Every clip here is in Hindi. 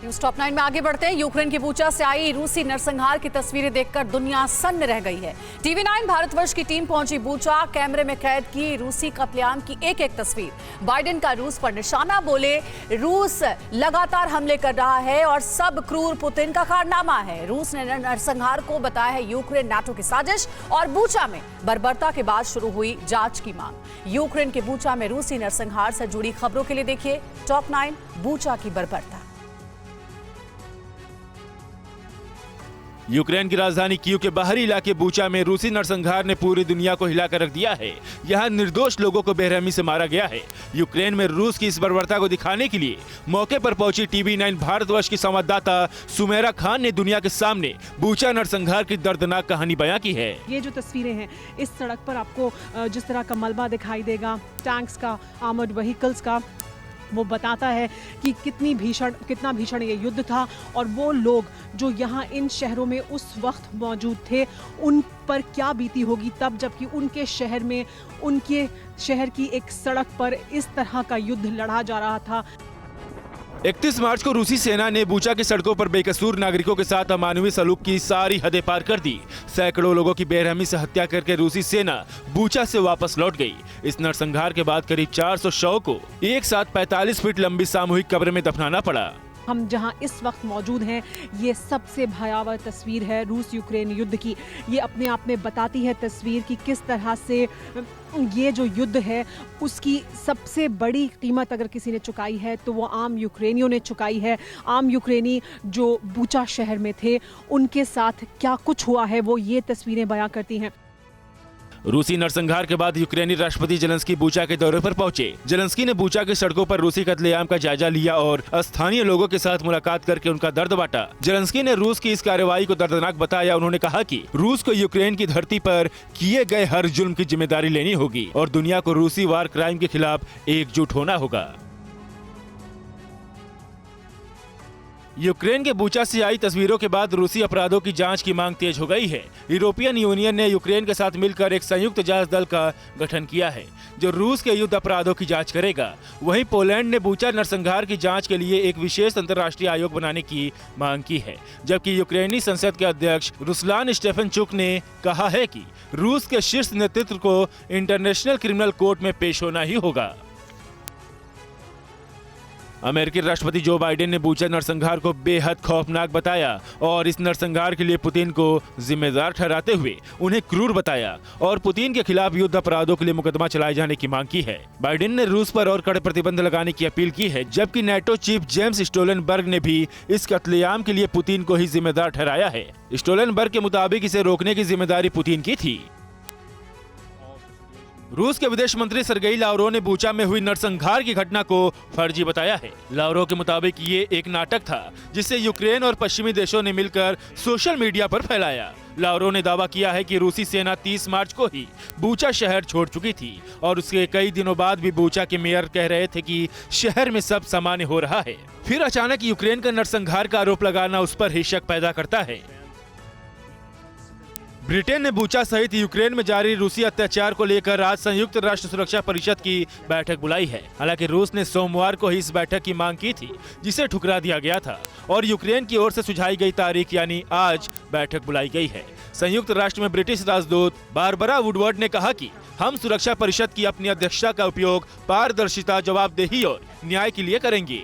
न्यूज टॉप 9 में आगे बढ़ते हैं। यूक्रेन की बूचा से आई रूसी नरसंहार की तस्वीरें देखकर दुनिया सन्न रह गई है। टीवी 9 भारतवर्ष की टीम पहुंची बूचा, कैमरे में कैद की रूसी कत्लेआम की एक एक तस्वीर। बाइडेन का रूस पर निशाना, बोले रूस लगातार हमले कर रहा है और सब क्रूर पुतिन का कारनामा है। रूस ने नरसंहार को बताया है यूक्रेन नाटो की साजिश और बूचा में बर्बरता के बाद शुरू हुई जांच की मांग। यूक्रेन के बूचा में रूसी नरसंहार से जुड़ी खबरों के लिए देखिए टॉप 9 बूचा की बर्बरता। यूक्रेन की राजधानी कीव के बाहरी इलाके बूचा में रूसी नरसंहार ने पूरी दुनिया को हिलाकर रख दिया है। यहाँ निर्दोष लोगों को बेरहमी से मारा गया है। यूक्रेन में रूस की इस बर्बरता को दिखाने के लिए मौके पर पहुंची टीवी 9 भारतवर्ष की संवाददाता सुमेरा खान ने दुनिया के सामने बूचा नरसंहार की दर्दनाक कहानी बयां की है। ये जो तस्वीरें हैं, इस सड़क पर आपको जिस तरह का मलबा दिखाई देगा, टैंक्स का, आर्मर्ड व्हीकल्स का, वो बताता है कि कितना भीषण ये युद्ध था और वो लोग जो यहाँ इन शहरों में उस वक्त मौजूद थे उन पर क्या बीती होगी तब, जबकि उनके शहर में, उनके शहर की एक सड़क पर इस तरह का युद्ध लड़ा जा रहा था। 31 मार्च को रूसी सेना ने बूचा की सड़कों पर बेकसूर नागरिकों के साथ अमानवीय सलूक की सारी हदें पार कर दी। सैकड़ों लोगों की बेरहमी से हत्या करके रूसी सेना बूचा से वापस लौट गई। इस नरसंहार के बाद करीब 400 शवों को एक साथ 45 फीट लंबी सामूहिक कब्र में दफनाना पड़ा। हम जहां इस वक्त मौजूद हैं, ये सबसे भयावह तस्वीर है रूस यूक्रेन युद्ध की। ये अपने आप में बताती है तस्वीर कि किस तरह से ये जो युद्ध है उसकी सबसे बड़ी कीमत अगर किसी ने चुकाई है तो वो आम यूक्रेनियों ने चुकाई है। आम यूक्रेनी जो बूचा शहर में थे उनके साथ क्या कुछ हुआ है वो ये तस्वीरें बयां करती हैं। रूसी नरसंहार के बाद यूक्रेनी राष्ट्रपति जेलेंस्की बूचा के दौरे पर पहुंचे। जेलेंस्की ने बूचा की सड़कों पर रूसी कत्लेआम का जायजा लिया और स्थानीय लोगों के साथ मुलाकात करके उनका दर्द बांटा। जेलेंस्की ने रूस की इस कार्रवाई को दर्दनाक बताया। उन्होंने कहा कि रूस को यूक्रेन की धरती पर किए गए हर जुल्म की जिम्मेदारी लेनी होगी और दुनिया को रूसी वार क्राइम के खिलाफ एकजुट होना होगा। यूक्रेन के बूचा से आई तस्वीरों के बाद रूसी अपराधों की जांच की मांग तेज हो गई है। यूरोपियन यूनियन ने यूक्रेन के साथ मिलकर एक संयुक्त जांच दल का गठन किया है जो रूस के युद्ध अपराधों की जांच करेगा। वहीं पोलैंड ने बूचा नरसंहार की जांच के लिए एक विशेष अंतर्राष्ट्रीय आयोग बनाने की मांग की है, जबकि यूक्रेनी संसद के अध्यक्ष रुस्लान स्टेफनचुक ने कहा है कि रूस के शीर्ष नेतृत्व को इंटरनेशनल क्रिमिनल कोर्ट में पेश होना ही होगा। अमेरिकी राष्ट्रपति जो बाइडेन ने बूचा नरसंहार को बेहद खौफनाक बताया और इस नरसंहार के लिए पुतिन को जिम्मेदार ठहराते हुए उन्हें क्रूर बताया और पुतिन के खिलाफ युद्ध अपराधों के लिए मुकदमा चलाए जाने की मांग की है। बाइडेन ने रूस पर और कड़े प्रतिबंध लगाने की अपील की है, जबकि नाटो चीफ जेम्स स्टोलनबर्ग ने भी इस कत्लेआम के लिए पुतिन को ही जिम्मेदार ठहराया है। स्टोलनबर्ग के मुताबिक इसे रोकने की जिम्मेदारी पुतिन की थी। रूस के विदेश मंत्री सरगेई लावरोव ने बूचा में हुई नरसंहार की घटना को फर्जी बताया है। लावरोव के मुताबिक ये एक नाटक था जिसे यूक्रेन और पश्चिमी देशों ने मिलकर सोशल मीडिया पर फैलाया। लावरोव ने दावा किया है कि रूसी सेना 30 मार्च को ही बूचा शहर छोड़ चुकी थी और उसके कई दिनों बाद भी बूचा के मेयर कह रहे थे कि शहर में सब सामान्य हो रहा है। फिर अचानक यूक्रेन का नरसंहार का आरोप लगाना उस पर ही शक पैदा करता है। ब्रिटेन ने बूचा सहित यूक्रेन में जारी रूसी अत्याचार को लेकर आज संयुक्त राष्ट्र सुरक्षा परिषद की बैठक बुलाई है। हालांकि रूस ने सोमवार को ही इस बैठक की मांग की थी, जिसे ठुकरा दिया गया था और यूक्रेन की ओर से सुझाई गई तारीख यानी आज बैठक बुलाई गई है। संयुक्त राष्ट्र में ब्रिटिश राजदूत बारबरा वुडवर्ड ने कहा कि हम सुरक्षा परिषद की अपनी अध्यक्षता का उपयोग पारदर्शिता, जवाबदेही और न्याय के लिए करेंगे।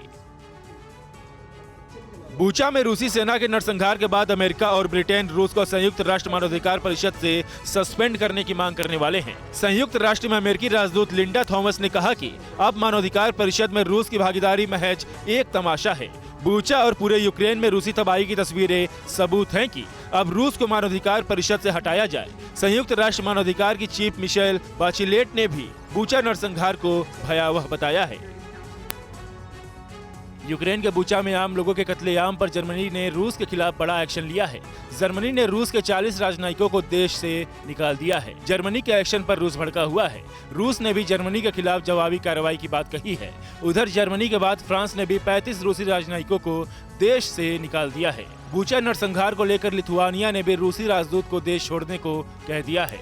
बूचा में रूसी सेना के नरसंहार के बाद अमेरिका और ब्रिटेन रूस को संयुक्त राष्ट्र मानवाधिकार परिषद से सस्पेंड करने की मांग करने वाले हैं। संयुक्त राष्ट्र में अमेरिकी राजदूत लिंडा थॉमस ने कहा कि अब मानवाधिकार परिषद में रूस की भागीदारी महज एक तमाशा है। बूचा और पूरे यूक्रेन में रूसी तबाही की तस्वीरें सबूत हैं कि अब रूस को मानवाधिकार परिषद से हटाया जाए। संयुक्त राष्ट्र मानवाधिकार की चीफ मिशेल बाचिलेट ने भी बूचा नरसंहार को भयावह बताया है। यूक्रेन के बूचा में आम लोगों के कत्लेआम पर जर्मनी ने रूस के खिलाफ बड़ा एक्शन लिया है। जर्मनी ने रूस के 40 राजनयिकों को देश से निकाल दिया है। जर्मनी के एक्शन पर रूस भड़का हुआ है। रूस ने भी जर्मनी के खिलाफ जवाबी कार्रवाई की बात कही है। उधर जर्मनी के बाद फ्रांस ने भी 35 रूसी राजनयिकों को देश से निकाल दिया है। बूचा नरसंहार को लेकर लिथुआनिया ने भी रूसी राजदूत को देश छोड़ने को कह दिया है।